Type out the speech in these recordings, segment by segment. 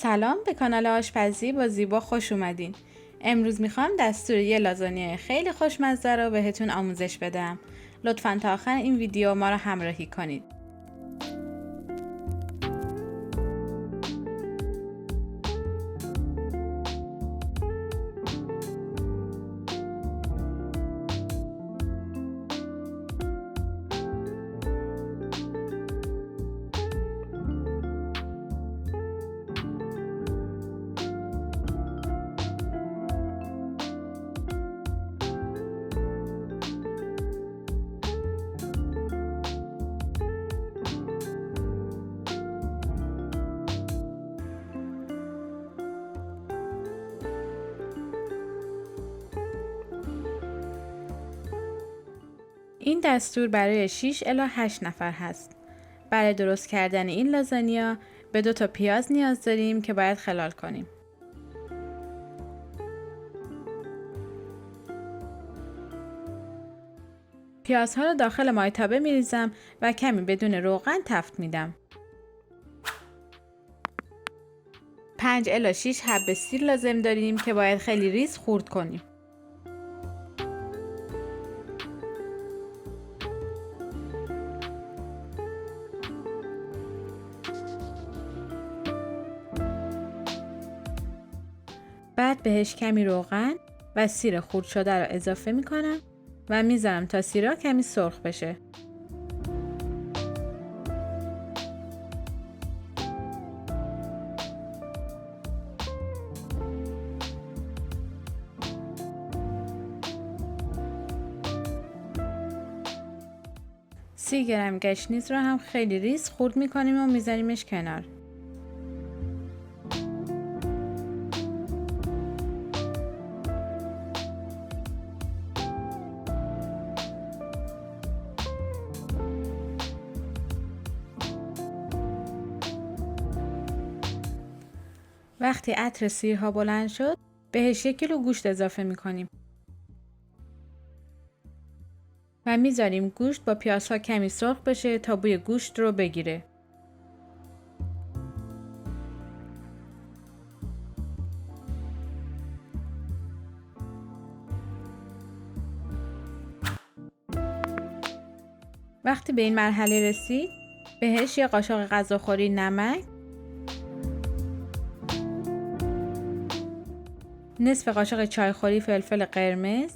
سلام، به کانال آشپزی با زیبا خوش اومدین. امروز میخوام دستور یه لازانیای خیلی خوشمزه رو بهتون آموزش بدم. لطفاً تا آخر این ویدیو ما رو همراهی کنید. این دستور برای 6 الی 8 نفر هست. برای درست کردن این لازانیا به 2 تا پیاز نیاز داریم که باید خلال کنیم. پیازها رو داخل مایتابه میریزم و کمی بدون روغن تفت میدم. 5 الی 6 حب سیر لازم داریم که باید خیلی ریز خورد کنیم. بعد بهش کمی روغن و سیر خورد شده رو اضافه میکنم و میذارم تا سیرها کمی سرخ بشه. سی گرم گشنیز رو هم خیلی ریز خورد میکنیم و میذاریمش کنار. وقتی عطر سیرها بلند شد، بهش 1 کیلو گوشت اضافه میکنیم. و میذاریم گوشت با پیازها کمی سرخ بشه تا بوی گوشت رو بگیره. وقتی به این مرحله رسید، بهش 1 قاشق غذاخوری نمک، نصف قاشق چایخوری فلفل قرمز،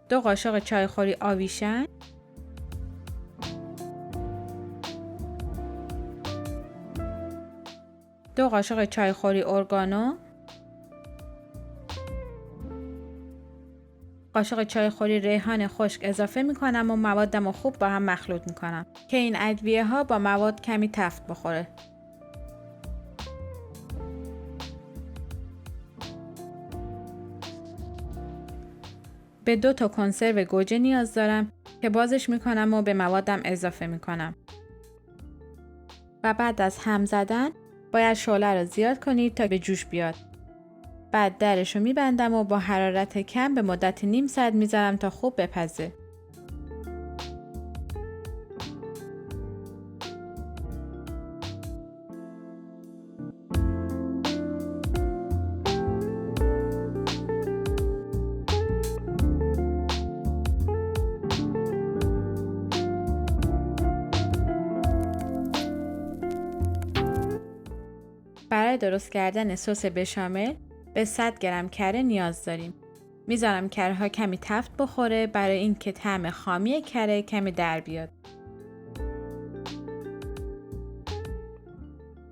2 قاشق چایخوری آویشن، 2 قاشق چایخوری اورگانو، قاشق چایخوری ریحان خشک اضافه میکنم و موادم رو خوب با هم مخلوط میکنم که این ادویه ها با مواد کمی تفت بخوره. به 2 تا کنسرو گوجه نیاز دارم که بازش میکنم و به موادم اضافه میکنم. و بعد از هم زدن باید شعله رو زیاد کنید تا به جوش بیاد. بعد درش رو میبندم و با حرارت کم به مدت نیم ساعت میذارم تا خوب بپزه. برای درست کردن سس بشامل به 100 گرم کره نیاز داریم. میذارم کره ها کمی تفت بخوره برای اینکه طعم خامی کره کمی در بیاد.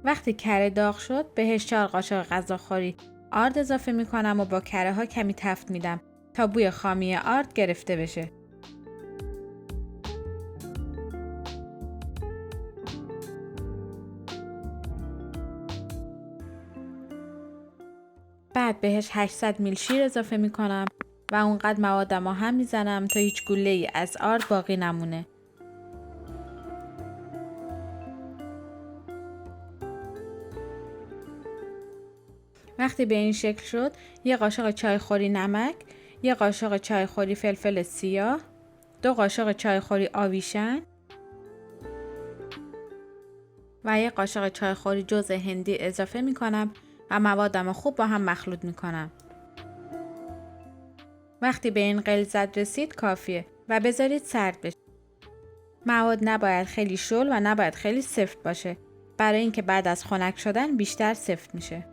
وقتی کره داغ شد بهش 4 قاشق غذاخوری آرد اضافه میکنم و با کره ها کمی تفت میدم تا بوی خامی آرد گرفته بشه. بعد بهش 800 میل شیر اضافه میکنم و اونقدر موادم رو هم میزنم تا هیچ گوله ای از آرد باقی نمونه. وقتی به این شکل شد 1 قاشق چایخوری نمک، 1 قاشق چایخوری فلفل سیاه، 2 قاشق چایخوری آویشن، و یک قاشق چایخوری جوز هندی اضافه می کنم و موادم خوب با هم مخلوط می کنم. وقتی به این غلظت رسید کافیه و بذارید سرد بشه. مواد نباید خیلی شل و نباید خیلی سفت باشه برای اینکه بعد از خنک شدن بیشتر سفت میشه.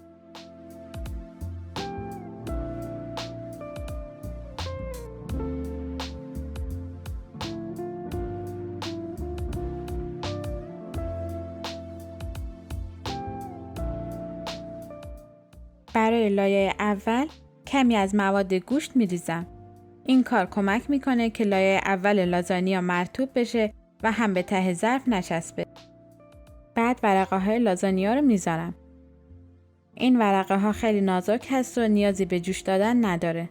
برای لایه اول کمی از مواد گوشت میریزم. این کار کمک میکنه که لایه اول لازانیا مرطوب بشه و هم به ته ظرف نچسبه. بعد ورقه های لازانیا رو میذارم. این ورقه ها خیلی نازک هست و نیازی به جوش دادن نداره.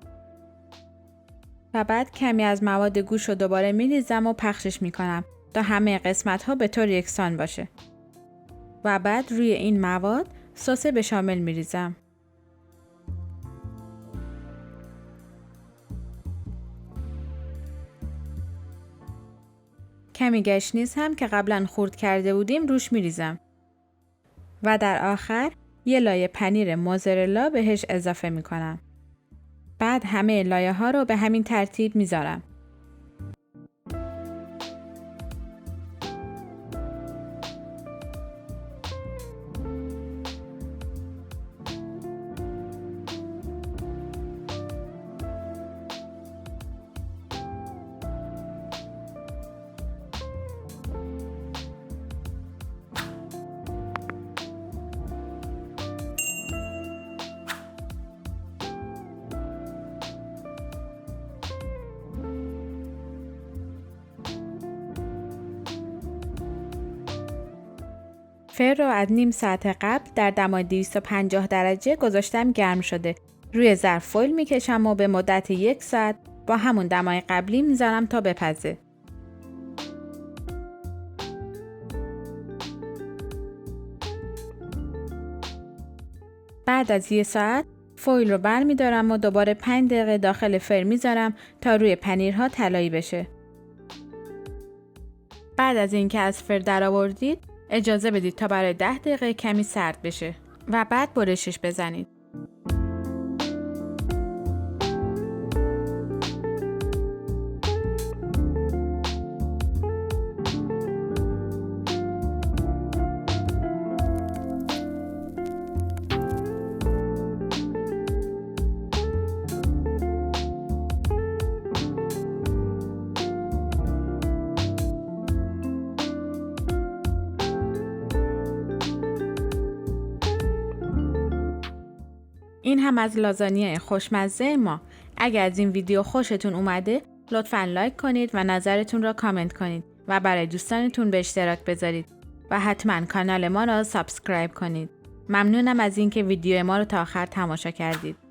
و بعد کمی از مواد گوشت رو دوباره میریزم و پخشش میکنم تا همه قسمت ها به طور یکسان باشه. و بعد روی این مواد سس بشامل میریزم. کمی گشنیز هم که قبلا خورد کرده بودیم روش میریزم. و در آخر یه لایه پنیر موزارلا بهش اضافه میکنم. بعد همه لایه ها رو به همین ترتیب میذارم. فر رو از نیم ساعت قبل در دمای 250 درجه گذاشتم گرم شده. روی ظرف فویل میکشم و به مدت 1 ساعت با همون دمای قبلی میذارم تا بپزه. بعد از 1 ساعت فویل رو برمیدارم و دوباره 5 دقیقه داخل فر میذارم تا روی پنیرها طلایی بشه. بعد از اینکه از فر درآوردید اجازه بدید تا برای 10 دقیقه کمی سرد بشه و بعد برشش بزنید. این هم از لازانیای خوشمزه ما. اگر از این ویدیو خوشتون اومده لطفاً لایک کنید و نظرتون را کامنت کنید و برای دوستانتون به اشتراک بذارید و حتما کانال ما را سابسکرایب کنید. ممنونم از اینکه ویدیو ما رو تا آخر تماشا کردید.